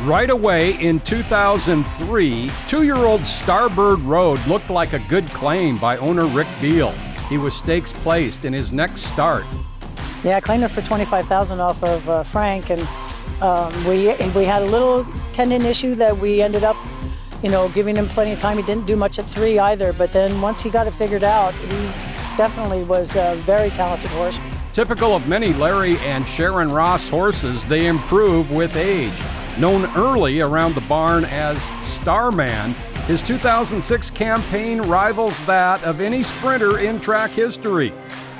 Right away in 2003, 2-year-old Starbird Road looked like a good claim by owner Rick Beal. He was stakes placed in his next start. Yeah, I claimed it for $25,000 off of Frank, and we had a little tendon issue that we ended up, giving him plenty of time. He didn't do much at 3 either, but then once he got it figured out, he definitely was a very talented horse. Typical of many Larry and Sharon Ross horses, they improve with age. Known early around the barn as Starman, his 2006 campaign rivals that of any sprinter in track history.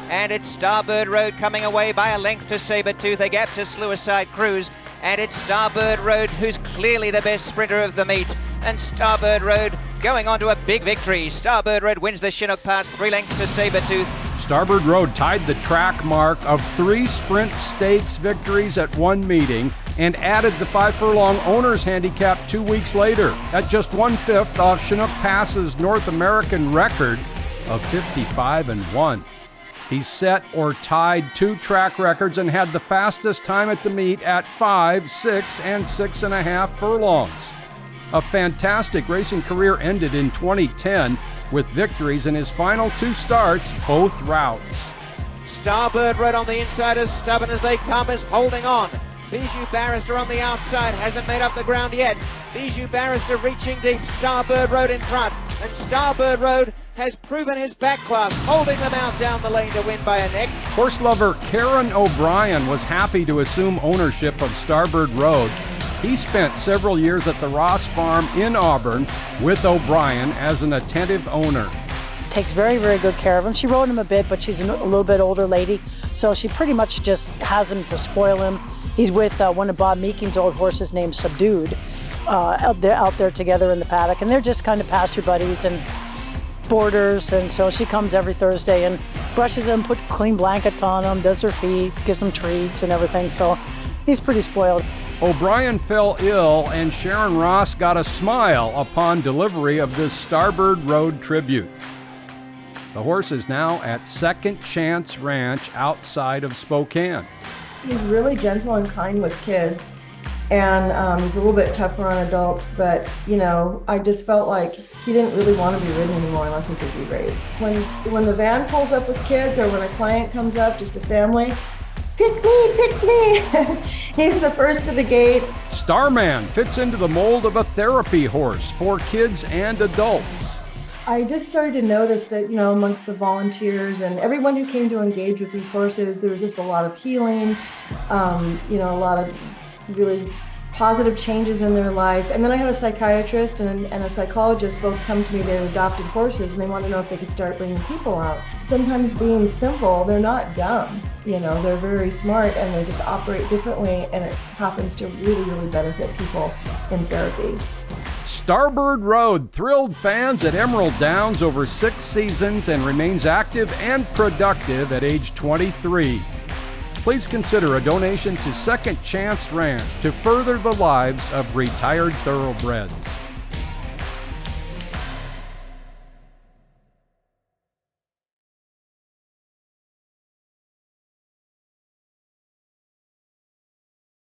And it's Starbird Road coming away by a length to Sabertooth, a gap to Sluicide Cruise. And it's Starbird Road who's clearly the best sprinter of the meet. And Starbird Road going on to a big victory. Starbird Road wins the Chinook Pass 3 lengths to Sabertooth. Starbird Road tied the track mark of 3 sprint stakes victories at one meeting and added the 5-furlong owner's handicap 2 weeks later at just 1/5 of Chinook Pass's North American record of 55-1. He set or tied 2 track records and had the fastest time at the meet at 5, 6, and 6.5 furlongs. A fantastic racing career ended in 2010 with victories in his final 2 starts, both routes. Starbird Road on the inside, as stubborn as they come, is holding on. Bijou Barrister on the outside, hasn't made up the ground yet. Bijou Barrister reaching deep, Starbird Road in front, and Starbird Road has proven his back class, holding them out down the lane to win by a neck. Horse lover Karen O'Brien was happy to assume ownership of Starbird Road. He spent several years at the Ross Farm in Auburn with O'Brien as an attentive owner. Takes very, very good care of him. She rode him a bit, but she's a little bit older lady, so she pretty much just has him to spoil him. He's with one of Bob Meeking's old horses named Subdued, out there together in the paddock, and they're just kind of pasture buddies and boarders, and so she comes every Thursday and brushes him, puts clean blankets on him, does her feet, gives him treats and everything, so he's pretty spoiled. O'Brien fell ill, and Sharon Ross got a smile upon delivery of this Starbird Road tribute. The horse is now at Second Chance Ranch outside of Spokane. He's really gentle and kind with kids, and he's a little bit tougher on adults, but I just felt like he didn't really want to be ridden anymore unless he could be raised. When the van pulls up with kids, or when a client comes up, just a family, pick me, he's the first to the gate. Starman fits into the mold of a therapy horse for kids and adults. I just started to notice that, amongst the volunteers and everyone who came to engage with these horses, there was just a lot of healing, a lot of really positive changes in their life. And then I had a psychiatrist and a psychologist both come to me. They adopted horses, and they wanted to know if they could start bringing people out. Sometimes being simple, they're not dumb. They're very smart, and they just operate differently, and it happens to really, really benefit people in therapy. Starbird Road thrilled fans at Emerald Downs over 6 seasons and remains active and productive at age 23. Please consider a donation to Second Chance Ranch to further the lives of retired thoroughbreds.